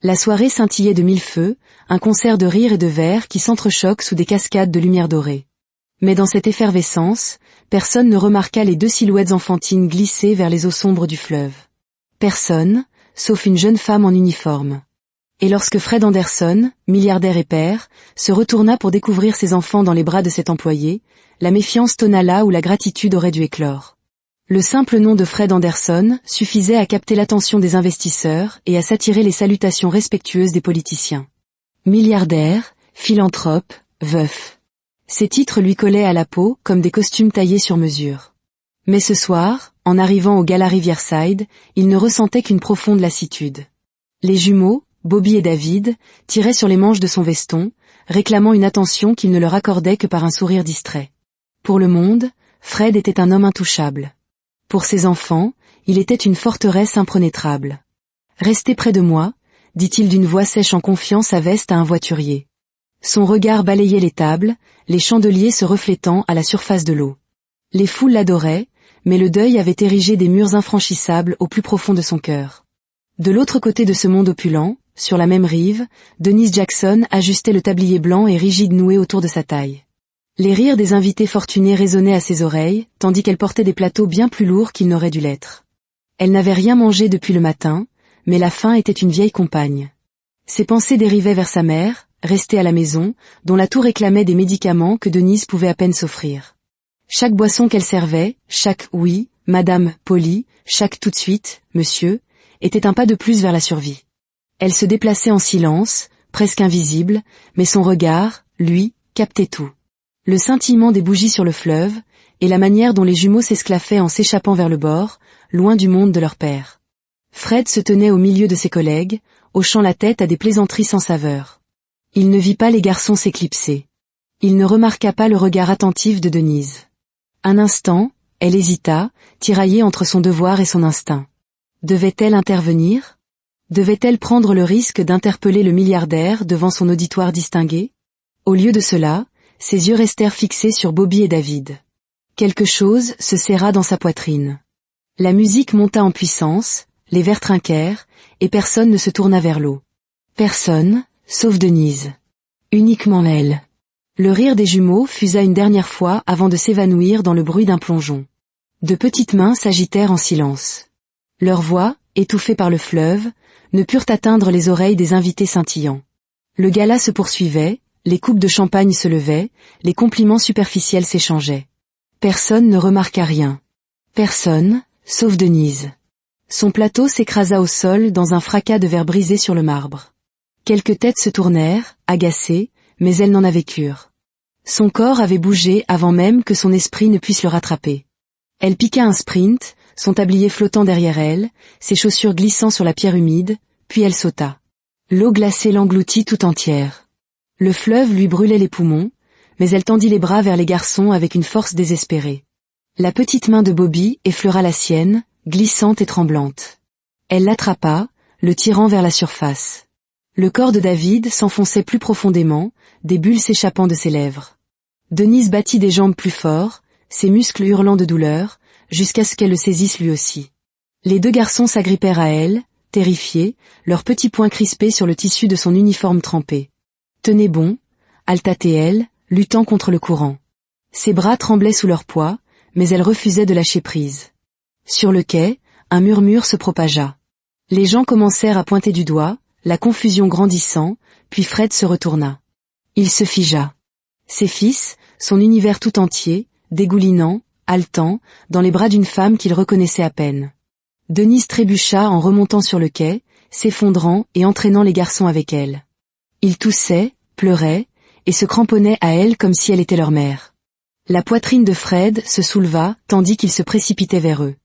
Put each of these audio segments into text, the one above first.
La soirée scintillait de mille feux, un concert de rires et de verres qui s'entrechoquent sous des cascades de lumière dorée. Mais dans cette effervescence, personne ne remarqua les deux silhouettes enfantines glisser vers les eaux sombres du fleuve. Personne, sauf une jeune femme en uniforme. Et lorsque Fred Anderson, milliardaire et père, se retourna pour découvrir ses enfants dans les bras de cet employé, la méfiance tonna là où la gratitude aurait dû éclore. Le simple nom de Fred Anderson suffisait à capter l'attention des investisseurs et à s'attirer les salutations respectueuses des politiciens. Milliardaire, philanthrope, veuf. Ces titres lui collaient à la peau comme des costumes taillés sur mesure. Mais ce soir, en arrivant au gala Riverside, il ne ressentait qu'une profonde lassitude. Les jumeaux, Bobby et David, tiraient sur les manches de son veston, réclamant une attention qu'il ne leur accordait que par un sourire distrait. Pour le monde, Fred était un homme intouchable. Pour ses enfants, il était une forteresse impénétrable. « Restez près de moi », dit-il d'une voix sèche en confiance à veste à un voiturier. Son regard balayait les tables, les chandeliers se reflétant à la surface de l'eau. Les foules l'adoraient, mais le deuil avait érigé des murs infranchissables au plus profond de son cœur. De l'autre côté de ce monde opulent, sur la même rive, Denise Jackson ajustait le tablier blanc et rigide noué autour de sa taille. Les rires des invités fortunés résonnaient à ses oreilles, tandis qu'elle portait des plateaux bien plus lourds qu'ils n'auraient dû l'être. Elle n'avait rien mangé depuis le matin, mais la faim était une vieille compagne. Ses pensées dérivaient vers sa mère, restée à la maison, dont la toux réclamait des médicaments que Denise pouvait à peine s'offrir. Chaque boisson qu'elle servait, chaque « oui, madame, Polly », chaque « tout de suite, monsieur », était un pas de plus vers la survie. Elle se déplaçait en silence, presque invisible, mais son regard, lui, captait tout. Le scintillement des bougies sur le fleuve, et la manière dont les jumeaux s'esclaffaient en s'échappant vers le bord, loin du monde de leur père. Fred se tenait au milieu de ses collègues, hochant la tête à des plaisanteries sans saveur. Il ne vit pas les garçons s'éclipser. Il ne remarqua pas le regard attentif de Denise. Un instant, elle hésita, tiraillée entre son devoir et son instinct. Devait-elle intervenir ? Devait-elle prendre le risque d'interpeller le milliardaire devant son auditoire distingué ? Au lieu de cela, ses yeux restèrent fixés sur Bobby et David. Quelque chose se serra dans sa poitrine. La musique monta en puissance, les verres trinquèrent, et personne ne se tourna vers l'eau. Personne, sauf Denise. Uniquement elle. Le rire des jumeaux fusa une dernière fois avant de s'évanouir dans le bruit d'un plongeon. De petites mains s'agitèrent en silence. Leurs voix, étouffées par le fleuve, ne purent atteindre les oreilles des invités scintillants. Le gala se poursuivait, les coupes de champagne se levaient, les compliments superficiels s'échangeaient. Personne ne remarqua rien. Personne, sauf Denise. Son plateau s'écrasa au sol dans un fracas de verre brisé sur le marbre. Quelques têtes se tournèrent, agacées, mais elles n'en avaient cure. Son corps avait bougé avant même que son esprit ne puisse le rattraper. Elle piqua un sprint, son tablier flottant derrière elle, ses chaussures glissant sur la pierre humide, puis elle sauta. L'eau glacée l'engloutit tout entière. Le fleuve lui brûlait les poumons, mais elle tendit les bras vers les garçons avec une force désespérée. La petite main de Bobby effleura la sienne, glissante et tremblante. Elle l'attrapa, le tirant vers la surface. Le corps de David s'enfonçait plus profondément, des bulles s'échappant de ses lèvres. Denise battit des jambes plus fort, ses muscles hurlant de douleur, jusqu'à ce qu'elle le saisisse lui aussi. Les deux garçons s'agrippèrent à elle, terrifiés, leurs petits poings crispés sur le tissu de son uniforme trempé. « Tenez bon », altatait-elle, luttant contre le courant. Ses bras tremblaient sous leur poids, mais elle refusait de lâcher prise. Sur le quai, un murmure se propagea. Les gens commencèrent à pointer du doigt, la confusion grandissant, puis Fred se retourna. Il se figea. Ses fils, son univers tout entier, dégoulinant, haletant, dans les bras d'une femme qu'il reconnaissait à peine. Denise trébucha en remontant sur le quai, s'effondrant et entraînant les garçons avec elle. Ils toussaient, pleuraient, et se cramponnaient à elle comme si elle était leur mère. La poitrine de Fred se souleva tandis qu'il se précipitait vers eux.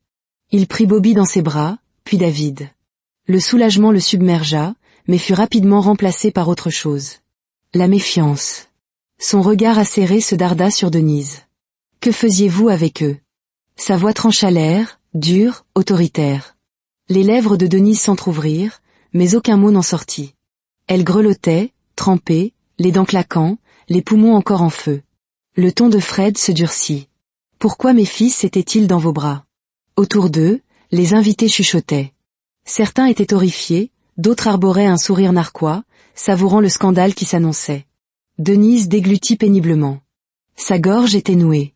Il prit Bobby dans ses bras, puis David. Le soulagement le submergea, mais fut rapidement remplacé par autre chose. La méfiance. Son regard acéré se darda sur Denise. « Que faisiez-vous avec eux ?» Sa voix trancha l'air, dure, autoritaire. Les lèvres de Denise s'entr'ouvrirent, mais aucun mot n'en sortit. Elle grelottait, trempée, les dents claquant, les poumons encore en feu. Le ton de Fred se durcit. « Pourquoi mes fils étaient-ils dans vos bras ?» Autour d'eux, les invités chuchotaient. Certains étaient horrifiés, D'autres arboraient un sourire narquois, savourant le scandale qui s'annonçait. Denise déglutit péniblement. Sa gorge était nouée.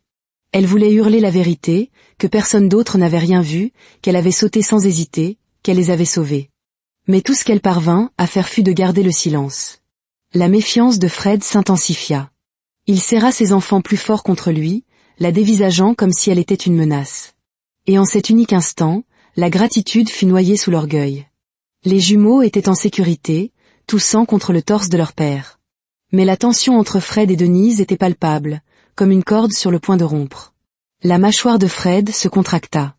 Elle voulait hurler la vérité, que personne d'autre n'avait rien vu, qu'elle avait sauté sans hésiter, qu'elle les avait sauvés. Mais tout ce qu'elle parvint à faire fut de garder le silence. La méfiance de Fred s'intensifia. Il serra ses enfants plus fort contre lui, la dévisageant comme si elle était une menace. Et en cet unique instant, la gratitude fut noyée sous l'orgueil. Les jumeaux étaient en sécurité, toussant contre le torse de leur père. Mais la tension entre Fred et Denise était palpable, comme une corde sur le point de rompre. La mâchoire de Fred se contracta.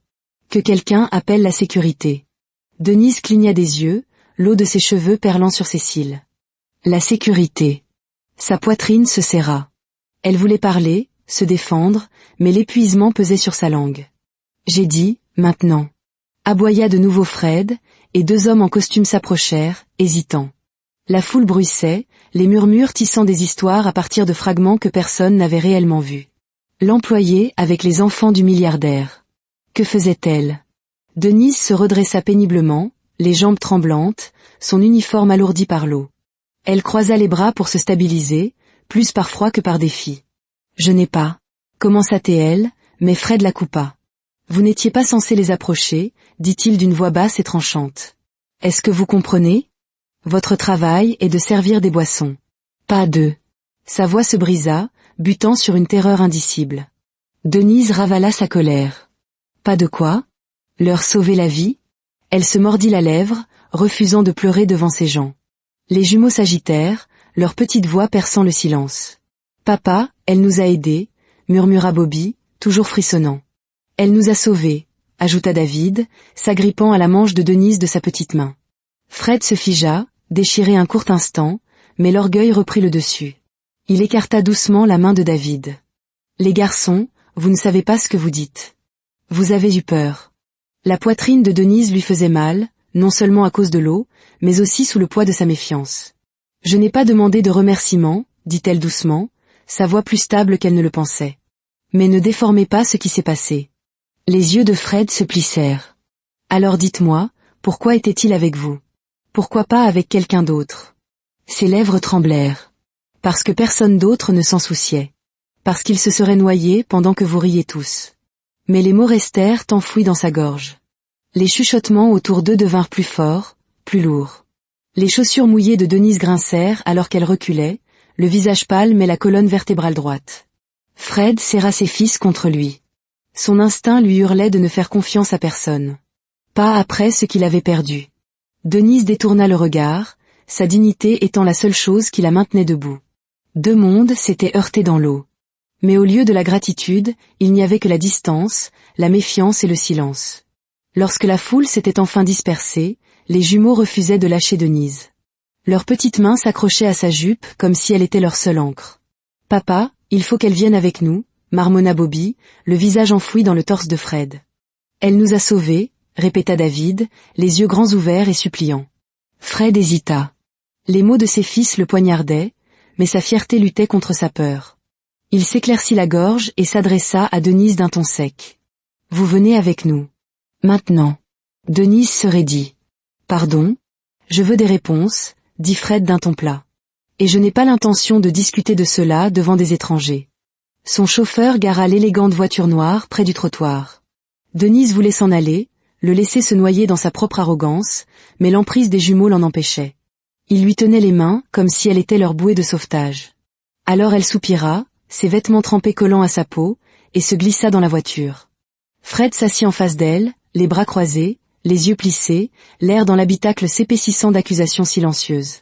Que quelqu'un appelle la sécurité. Denise cligna des yeux, l'eau de ses cheveux perlant sur ses cils. La sécurité. Sa poitrine se serra. Elle voulait parler, se défendre, mais l'épuisement pesait sur sa langue. J'ai dit, maintenant. Aboya de nouveau Fred, et deux hommes en costume s'approchèrent, hésitants. La foule bruissait, les murmures tissant des histoires à partir de fragments que personne n'avait réellement vus. L'employé avec les enfants du milliardaire. Que faisait-elle? Denise se redressa péniblement, les jambes tremblantes, son uniforme alourdi par l'eau. Elle croisa les bras pour se stabiliser, plus par froid que par défi. Je n'ai pas, commença-t-elle, mais Fred la coupa. Vous n'étiez pas censé les approcher, dit-il d'une voix basse et tranchante. Est-ce que vous comprenez? Votre travail est de servir des boissons. Pas d'eux. Sa voix se brisa, butant sur une terreur indicible. Denise ravala sa colère. Pas de quoi? Leur sauver la vie? Elle se mordit la lèvre, refusant de pleurer devant ces gens. Les jumeaux s'agitèrent, leur petite voix perçant le silence. Papa, elle nous a aidés, murmura Bobby, toujours frissonnant. Elle nous a sauvés, ajouta David, s'agrippant à la manche de Denise de sa petite main. Fred se figea, déchiré un court instant, mais l'orgueil reprit le dessus. Il écarta doucement la main de David. Les garçons, vous ne savez pas ce que vous dites. Vous avez eu peur. La poitrine de Denise lui faisait mal, non seulement à cause de l'eau, mais aussi sous le poids de sa méfiance. Je n'ai pas demandé de remerciements, dit-elle doucement, sa voix plus stable qu'elle ne le pensait. Mais ne déformez pas ce qui s'est passé. Les yeux de Fred se plissèrent. Alors dites-moi, pourquoi était-il avec vous? Pourquoi pas avec quelqu'un d'autre? Ses lèvres tremblèrent. Parce que personne d'autre ne s'en souciait. Parce qu'il se serait noyé pendant que vous riez tous. Mais les mots restèrent enfouis dans sa gorge. Les chuchotements autour d'eux devinrent plus forts, plus lourds. Les chaussures mouillées de Denise grincèrent alors qu'elle reculait, le visage pâle mais la colonne vertébrale droite. Fred serra ses fils contre lui. Son instinct lui hurlait de ne faire confiance à personne. Pas après ce qu'il avait perdu. Denise détourna le regard, sa dignité étant la seule chose qui la maintenait debout. Deux mondes s'étaient heurtés dans l'eau. Mais au lieu de la gratitude, il n'y avait que la distance, la méfiance et le silence. Lorsque la foule s'était enfin dispersée, les jumeaux refusaient de lâcher Denise. Leurs petites mains s'accrochaient à sa jupe comme si elle était leur seule ancre. « Papa, il faut qu'elle vienne avec nous », marmonna Bobby, le visage enfoui dans le torse de Fred. « Elle nous a sauvés », répéta David, les yeux grands ouverts et suppliants. Fred hésita. Les mots de ses fils le poignardaient, mais sa fierté luttait contre sa peur. Il s'éclaircit la gorge et s'adressa à Denise d'un ton sec. « Vous venez avec nous. Maintenant. » Denise se raidit. « Pardon? Je veux des réponses, » dit Fred d'un ton plat. « Et je n'ai pas l'intention de discuter de cela devant des étrangers. » Son chauffeur gara l'élégante voiture noire près du trottoir. Denise voulait s'en aller, le laisser se noyer dans sa propre arrogance, mais l'emprise des jumeaux l'en empêchait. Il lui tenait les mains comme si elle était leur bouée de sauvetage. Alors elle soupira, ses vêtements trempés collant à sa peau, et se glissa dans la voiture. Fred s'assit en face d'elle, les bras croisés, les yeux plissés, l'air dans l'habitacle s'épaississant d'accusations silencieuses.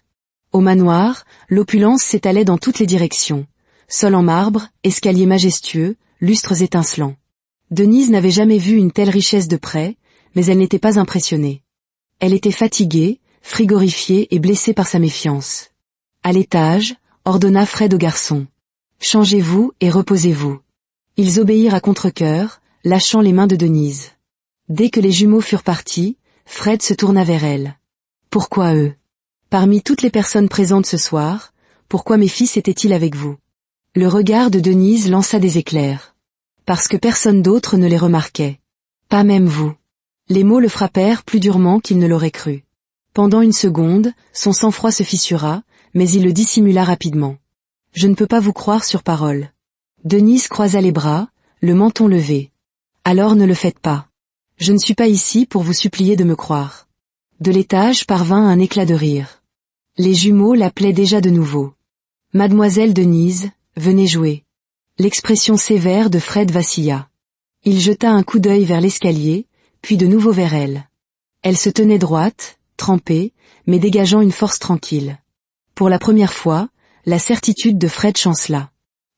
Au manoir, l'opulence s'étalait dans toutes les directions. Sol en marbre, escaliers majestueux, lustres étincelants. Denise n'avait jamais vu une telle richesse de près, mais elle n'était pas impressionnée. Elle était fatiguée, frigorifiée et blessée par sa méfiance. À l'étage, ordonna Fred aux garçons. « Changez-vous et reposez-vous. » Ils obéirent à contre-cœur, lâchant les mains de Denise. Dès que les jumeaux furent partis, Fred se tourna vers elle. « Pourquoi eux? Parmi toutes les personnes présentes ce soir, pourquoi mes fils étaient-ils avec vous ?» Le regard de Denise lança des éclairs. « Parce que personne d'autre ne les remarquait. Pas même vous. » Les mots le frappèrent plus durement qu'il ne l'aurait cru. Pendant une seconde, son sang-froid se fissura, mais il le dissimula rapidement. Je ne peux pas vous croire sur parole. Denise croisa les bras, le menton levé. Alors ne le faites pas. Je ne suis pas ici pour vous supplier de me croire. De l'étage parvint un éclat de rire. Les jumeaux l'appelaient déjà de nouveau. Mademoiselle Denise, venez jouer. L'expression sévère de Fred vacilla. Il jeta un coup d'œil vers l'escalier, puis de nouveau vers elle. Elle se tenait droite, trempée, mais dégageant une force tranquille. Pour la première fois, la certitude de Fred chancela.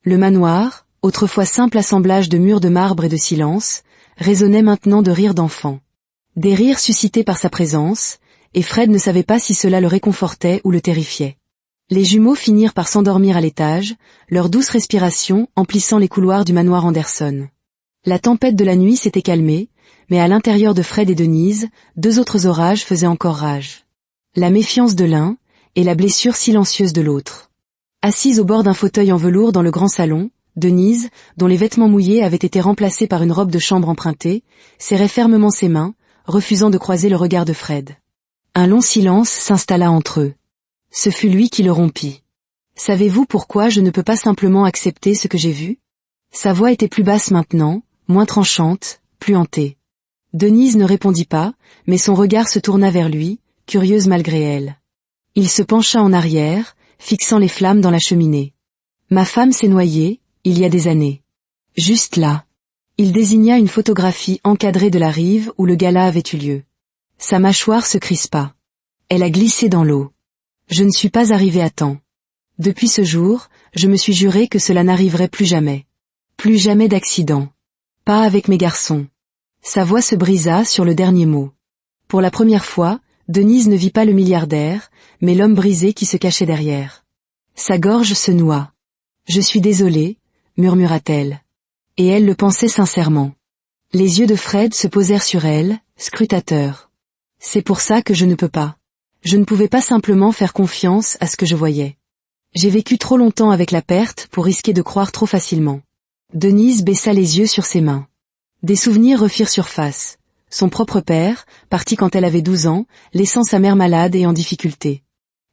Le manoir, autrefois simple assemblage de murs de marbre et de silence, résonnait maintenant de rires d'enfants. Des rires suscités par sa présence, et Fred ne savait pas si cela le réconfortait ou le terrifiait. Les jumeaux finirent par s'endormir à l'étage, leur douce respiration emplissant les couloirs du manoir Anderson. La tempête de la nuit s'était calmée, mais à l'intérieur de Fred et Denise, deux autres orages faisaient encore rage. La méfiance de l'un, et la blessure silencieuse de l'autre. Assise au bord d'un fauteuil en velours dans le grand salon, Denise, dont les vêtements mouillés avaient été remplacés par une robe de chambre empruntée, serrait fermement ses mains, refusant de croiser le regard de Fred. Un long silence s'installa entre eux. Ce fut lui qui le rompit. « Savez-vous pourquoi je ne peux pas simplement accepter ce que j'ai vu ?» Sa voix était plus basse maintenant, moins tranchante, plus hantée. Denise ne répondit pas, mais son regard se tourna vers lui, curieuse malgré elle. Il se pencha en arrière, fixant les flammes dans la cheminée. « Ma femme s'est noyée, il y a des années. Juste là. » Il désigna une photographie encadrée de la rive où le gala avait eu lieu. Sa mâchoire se crispa. Elle a glissé dans l'eau. Je ne suis pas arrivé à temps. Depuis ce jour, je me suis juré que cela n'arriverait plus jamais. Plus jamais d'accident. Pas avec mes garçons. Sa voix se brisa sur le dernier mot. Pour la première fois, Denise ne vit pas le milliardaire, mais l'homme brisé qui se cachait derrière. Sa gorge se noua. « Je suis désolée, » murmura-t-elle. Et elle le pensait sincèrement. Les yeux de Fred se posèrent sur elle, scrutateurs. « C'est pour ça que je ne peux pas. Je ne pouvais pas simplement faire confiance à ce que je voyais. J'ai vécu trop longtemps avec la perte pour risquer de croire trop facilement. » Denise baissa les yeux sur ses mains. Des souvenirs refirent surface. Son propre père, parti quand elle avait 12 ans, laissant sa mère malade et en difficulté.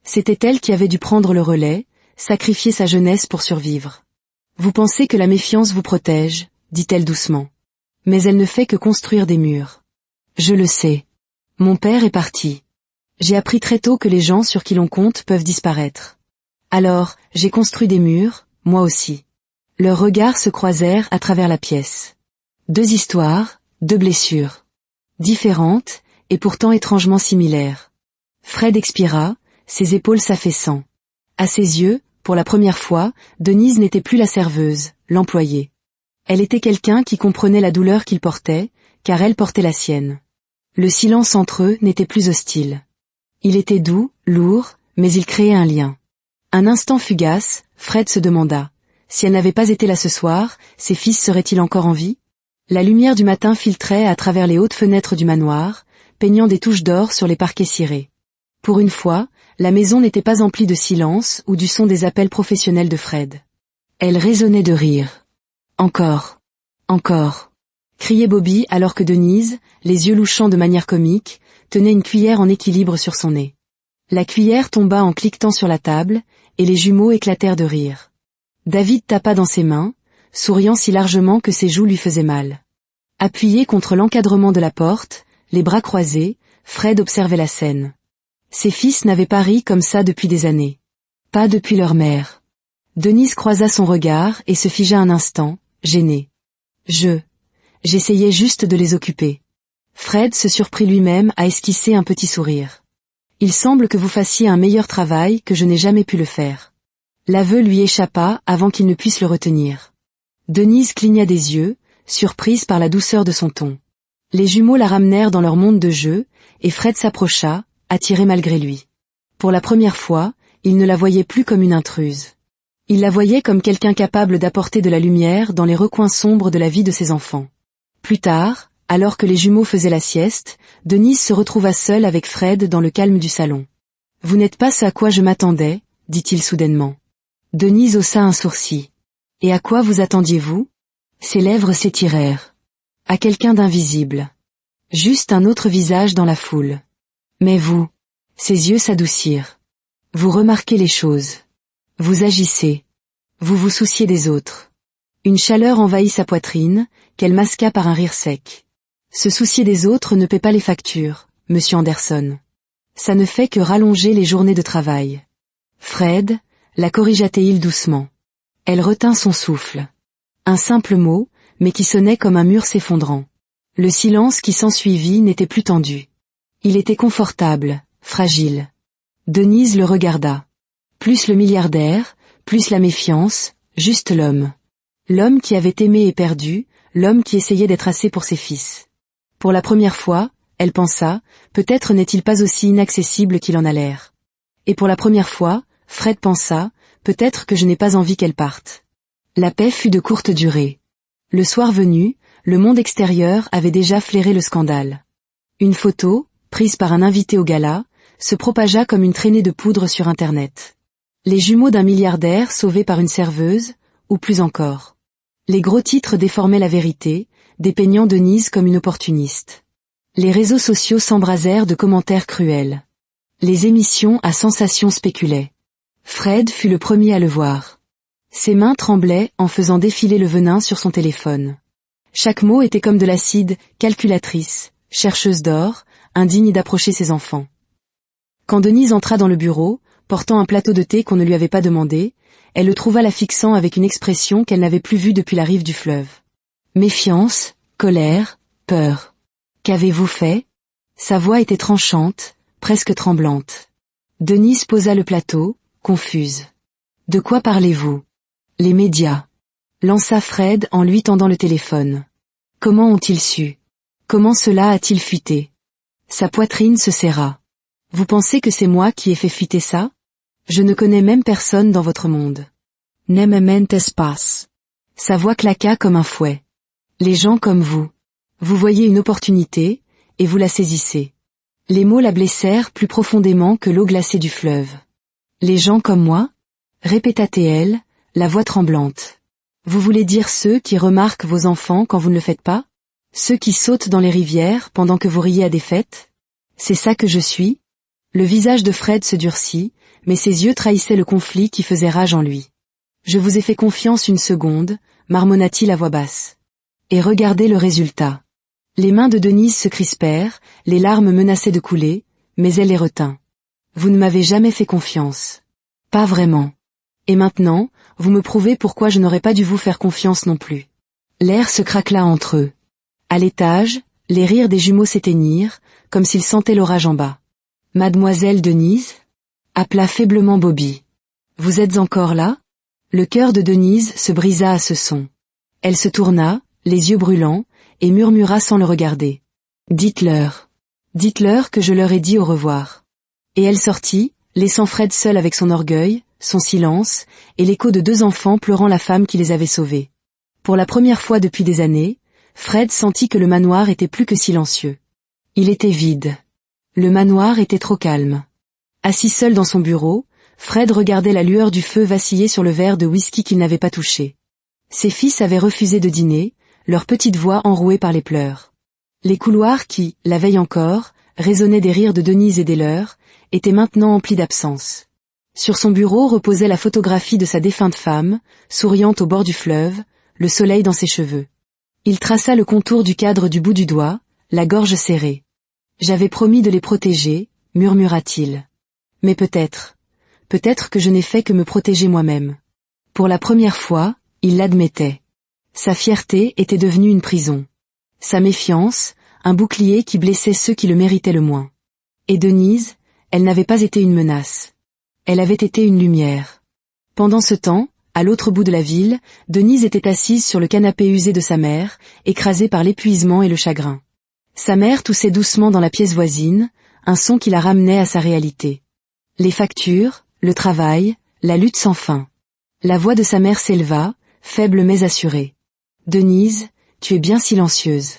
C'était elle qui avait dû prendre le relais, sacrifier sa jeunesse pour survivre. « Vous pensez que la méfiance vous protège, » dit-elle doucement. « Mais elle ne fait que construire des murs. Je le sais. Mon père est parti. J'ai appris très tôt que les gens sur qui l'on compte peuvent disparaître. Alors, j'ai construit des murs, moi aussi. » Leurs regards se croisèrent à travers la pièce. Deux histoires, deux blessures. Différentes, et pourtant étrangement similaires. Fred expira, ses épaules s'affaissant. À ses yeux, pour la première fois, Denise n'était plus la serveuse, l'employée. Elle était quelqu'un qui comprenait la douleur qu'il portait, car elle portait la sienne. Le silence entre eux n'était plus hostile. Il était doux, lourd, mais il créait un lien. Un instant fugace, Fred se demanda, si elle n'avait pas été là ce soir, ses fils seraient-ils encore en vie? La lumière du matin filtrait à travers les hautes fenêtres du manoir, peignant des touches d'or sur les parquets cirés. Pour une fois, la maison n'était pas emplie de silence ou du son des appels professionnels de Fred. Elle résonnait de rire. Encore. Encore. Criait Bobby alors que Denise, les yeux louchant de manière comique, tenait une cuillère en équilibre sur son nez. La cuillère tomba en cliquetant sur la table, et les jumeaux éclatèrent de rire. David tapa dans ses mains, souriant si largement que ses joues lui faisaient mal. Appuyé contre l'encadrement de la porte, les bras croisés, Fred observait la scène. Ses fils n'avaient pas ri comme ça depuis des années. Pas depuis leur mère. Denise croisa son regard et se figea un instant, gênée. J'essayais juste de les occuper. Fred se surprit lui-même à esquisser un petit sourire. Il semble que vous fassiez un meilleur travail que je n'ai jamais pu le faire. L'aveu lui échappa avant qu'il ne puisse le retenir. Denise cligna des yeux, surprise par la douceur de son ton. Les jumeaux la ramenèrent dans leur monde de jeu, et Fred s'approcha, attiré malgré lui. Pour la première fois, il ne la voyait plus comme une intruse. Il la voyait comme quelqu'un capable d'apporter de la lumière dans les recoins sombres de la vie de ses enfants. Plus tard, alors que les jumeaux faisaient la sieste, Denise se retrouva seule avec Fred dans le calme du salon. « Vous n'êtes pas ce à quoi je m'attendais, » dit-il soudainement. Denise haussa un sourcil. « Et à quoi vous attendiez-vous » Ses lèvres s'étirèrent. « À quelqu'un d'invisible. Juste un autre visage dans la foule. Mais vous, Ses yeux s'adoucirent. Vous remarquez les choses. Vous agissez. Vous vous souciez des autres. Une chaleur envahit sa poitrine, qu'elle masqua par un rire sec. Se soucier des autres ne paie pas les factures, monsieur Anderson. Ça ne fait que rallonger les journées de travail. Fred, la corrigea-t-il doucement. Elle retint son souffle. Un simple mot, mais qui sonnait comme un mur s'effondrant. Le silence qui s'ensuivit n'était plus tendu. Il était confortable, fragile. Denise le regarda. Plus le milliardaire, plus la méfiance, juste l'homme. L'homme qui avait aimé et perdu, l'homme qui essayait d'être assez pour ses fils. Pour la première fois, elle pensa, peut-être n'est-il pas aussi inaccessible qu'il en a l'air. Et pour la première fois, Fred pensa, peut-être que je n'ai pas envie qu'elle parte. La paix fut de courte durée. Le soir venu, le monde extérieur avait déjà flairé le scandale. Une photo, prise par un invité au gala, se propagea comme une traînée de poudre sur Internet. Les jumeaux d'un milliardaire sauvés par une serveuse, ou plus encore. Les gros titres déformaient la vérité, dépeignant Denise comme une opportuniste. Les réseaux sociaux s'embrasèrent de commentaires cruels. Les émissions à sensation spéculaient. Fred fut le premier à le voir. Ses mains tremblaient en faisant défiler le venin sur son téléphone. Chaque mot était comme de l'acide, calculatrice, chercheuse d'or, indigne d'approcher ses enfants. Quand Denise entra dans le bureau, portant un plateau de thé qu'on ne lui avait pas demandé, elle le trouva la fixant avec une expression qu'elle n'avait plus vue depuis la rive du fleuve. Méfiance, colère, peur. Qu'avez-vous fait ? Sa voix était tranchante, presque tremblante. Denise posa le plateau, confuse. De quoi parlez-vous ? Les médias. Lança Fred en lui tendant le téléphone. Comment ont-ils su ? Comment cela a-t-il fuité ? Sa poitrine se serra. Vous pensez que c'est moi qui ai fait fuiter ça ? Je ne connais même personne dans votre monde. Ne me mentes pas. Sa voix claqua comme un fouet. Les gens comme vous. Vous voyez une opportunité, et vous la saisissez. Les mots la blessèrent plus profondément que l'eau glacée du fleuve. Les gens comme moi ? Répéta-t-elle, la voix tremblante. Vous voulez dire ceux qui remarquent vos enfants quand vous ne le faites pas ? Ceux qui sautent dans les rivières pendant que vous riez à des fêtes ? C'est ça que je suis ? Le visage de Fred se durcit, mais ses yeux trahissaient le conflit qui faisait rage en lui. Je vous ai fait confiance une seconde, marmonna-t-il à voix basse. Et regardez le résultat. Les mains de Denise se crispèrent, les larmes menaçaient de couler, mais elle les retint. Vous ne m'avez jamais fait confiance. Pas vraiment. Et maintenant, vous me prouvez pourquoi je n'aurais pas dû vous faire confiance non plus. L'air se craquela entre eux. À l'étage, les rires des jumeaux s'éteignirent, comme s'ils sentaient l'orage en bas. Mademoiselle Denise ? Appela faiblement Bobby. Vous êtes encore là ? Le cœur de Denise se brisa à ce son. Elle se tourna, les yeux brûlants, et murmura sans le regarder. Dites-leur. Dites-leur que je leur ai dit au revoir. Et elle sortit, laissant Fred seul avec son orgueil, son silence, et l'écho de deux enfants pleurant la femme qui les avait sauvés. Pour la première fois depuis des années, Fred sentit que le manoir était plus que silencieux. Il était vide. Le manoir était trop calme. Assis seul dans son bureau, Fred regardait la lueur du feu vaciller sur le verre de whisky qu'il n'avait pas touché. Ses fils avaient refusé de dîner, leurs petites voix enrouées par les pleurs. Les couloirs qui, la veille encore, résonnaient des rires de Denise et des leurs, étaient maintenant emplis d'absence. Sur son bureau reposait la photographie de sa défunte femme, souriante au bord du fleuve, le soleil dans ses cheveux. Il traça le contour du cadre du bout du doigt, la gorge serrée. « J'avais promis de les protéger », murmura-t-il. « Mais peut-être que je n'ai fait que me protéger moi-même. » Pour la première fois, il l'admettait. Sa fierté était devenue une prison. Sa méfiance, un bouclier qui blessait ceux qui le méritaient le moins. Et Denise, elle n'avait pas été une menace. Elle avait été une lumière. Pendant ce temps, à l'autre bout de la ville, Denise était assise sur le canapé usé de sa mère, écrasée par l'épuisement et le chagrin. Sa mère toussait doucement dans la pièce voisine, un son qui la ramenait à sa réalité. Les factures, le travail, la lutte sans fin. La voix de sa mère s'éleva, faible mais assurée. « Denise, tu es bien silencieuse.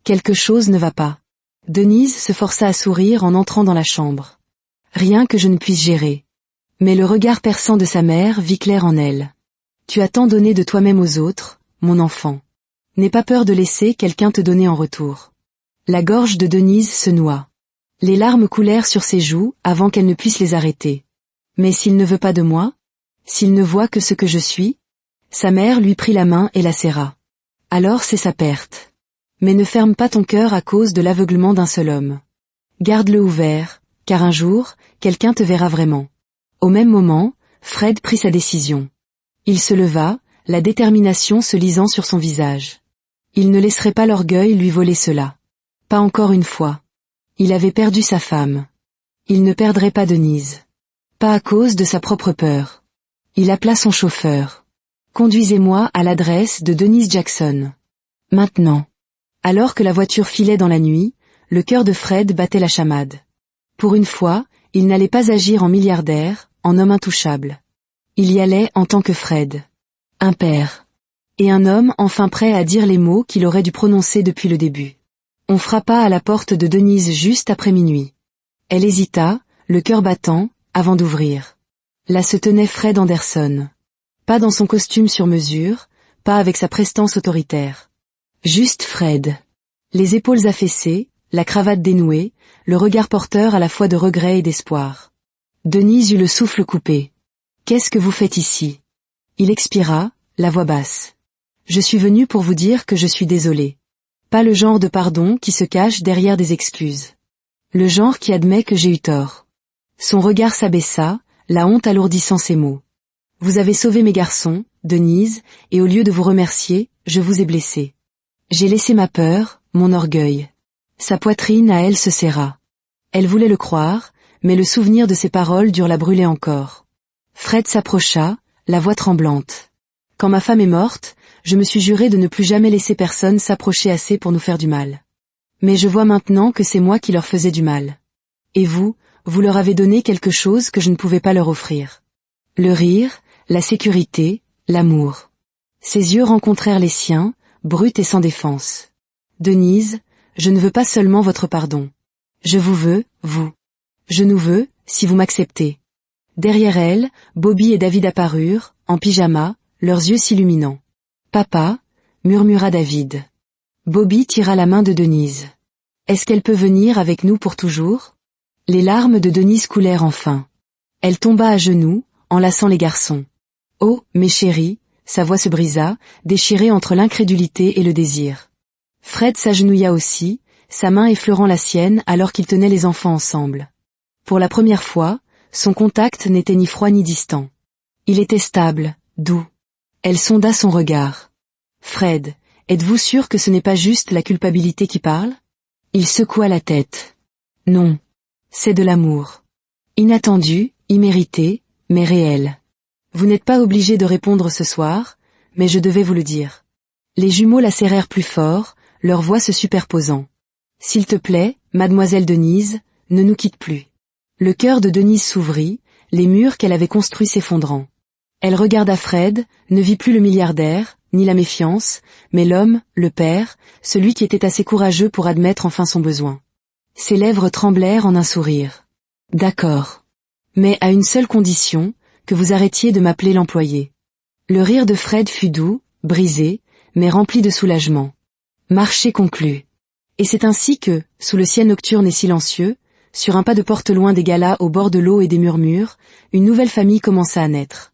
Quelque chose ne va pas. » Denise se força à sourire en entrant dans la chambre. « Rien que je ne puisse gérer. » Mais le regard perçant de sa mère vit clair en elle. « Tu as tant donné de toi-même aux autres, mon enfant. N'aie pas peur de laisser quelqu'un te donner en retour. » La gorge de Denise se noua. Les larmes coulèrent sur ses joues avant qu'elle ne puisse les arrêter. Mais s'il ne veut pas de moi? S'il ne voit que ce que je suis? Sa mère lui prit la main et la serra. Alors c'est sa perte. Mais ne ferme pas ton cœur à cause de l'aveuglement d'un seul homme. Garde-le ouvert, car un jour, quelqu'un te verra vraiment. Au même moment, Fred prit sa décision. Il se leva, la détermination se lisant sur son visage. Il ne laisserait pas l'orgueil lui voler cela. Pas encore une fois. Il avait perdu sa femme. Il ne perdrait pas Denise. Pas à cause de sa propre peur. Il appela son chauffeur. Conduisez-moi à l'adresse de Denise Jackson. Maintenant. Alors que la voiture filait dans la nuit, le cœur de Fred battait la chamade. Pour une fois, il n'allait pas agir en milliardaire, en homme intouchable. Il y allait en tant que Fred. Un père. Et un homme enfin prêt à dire les mots qu'il aurait dû prononcer depuis le début. On frappa à la porte de Denise juste après minuit. Elle hésita, le cœur battant, avant d'ouvrir. Là se tenait Fred Anderson. Pas dans son costume sur mesure, pas avec sa prestance autoritaire. Juste Fred. Les épaules affaissées, la cravate dénouée, le regard porteur à la fois de regret et d'espoir. Denise eut le souffle coupé. « Qu'est-ce que vous faites ici ?» Il expira, la voix basse. « Je suis venu pour vous dire que je suis désolé. Pas le genre de pardon qui se cache derrière des excuses. Le genre qui admet que j'ai eu tort. » Son regard s'abaissa, la honte alourdissant ses mots. « Vous avez sauvé mes garçons, Denise, et au lieu de vous remercier, je vous ai blessé. J'ai laissé ma peur, mon orgueil. » Sa poitrine à elle se serra. Elle voulait le croire, mais le souvenir de ses paroles dure la brûler encore. Fred s'approcha, la voix tremblante. « Quand ma femme est morte, je me suis juré de ne plus jamais laisser personne s'approcher assez pour nous faire du mal. Mais je vois maintenant que c'est moi qui leur faisais du mal. Et vous, vous leur avez donné quelque chose que je ne pouvais pas leur offrir. Le rire, la sécurité, l'amour. » Ses yeux rencontrèrent les siens, bruts et sans défense. « Denise, je ne veux pas seulement votre pardon. Je vous veux, vous. Je nous veux, si vous m'acceptez. » Derrière elle, Bobby et David apparurent, en pyjama, leurs yeux s'illuminant. « Papa » murmura David. Bobby tira la main de Denise. « Est-ce qu'elle peut venir avec nous pour toujours ?» Les larmes de Denise coulèrent enfin. Elle tomba à genoux, enlaçant les garçons. « Oh, mes chéris !» Sa voix se brisa, déchirée entre l'incrédulité et le désir. Fred s'agenouilla aussi, sa main effleurant la sienne alors qu'ils tenaient les enfants ensemble. Pour la première fois, son contact n'était ni froid ni distant. Il était stable, doux. Elle sonda son regard. « Fred, êtes-vous sûr que ce n'est pas juste la culpabilité qui parle ?» Il secoua la tête. « Non. C'est de l'amour. Inattendu, immérité, mais réel. Vous n'êtes pas obligé de répondre ce soir, mais je devais vous le dire. » Les jumeaux la serrèrent plus fort, leurs voix se superposant. « S'il te plaît, mademoiselle Denise, ne nous quitte plus. » Le cœur de Denise s'ouvrit, les murs qu'elle avait construits s'effondrant. Elle regarda Fred, ne vit plus le milliardaire, ni la méfiance, mais l'homme, le père, celui qui était assez courageux pour admettre enfin son besoin. Ses lèvres tremblèrent en un sourire. « D'accord. Mais à une seule condition, que vous arrêtiez de m'appeler l'employé. » Le rire de Fred fut doux, brisé, mais rempli de soulagement. Marché conclu. Et c'est ainsi que, sous le ciel nocturne et silencieux, sur un pas de porte loin des galas au bord de l'eau et des murmures, une nouvelle famille commença à naître.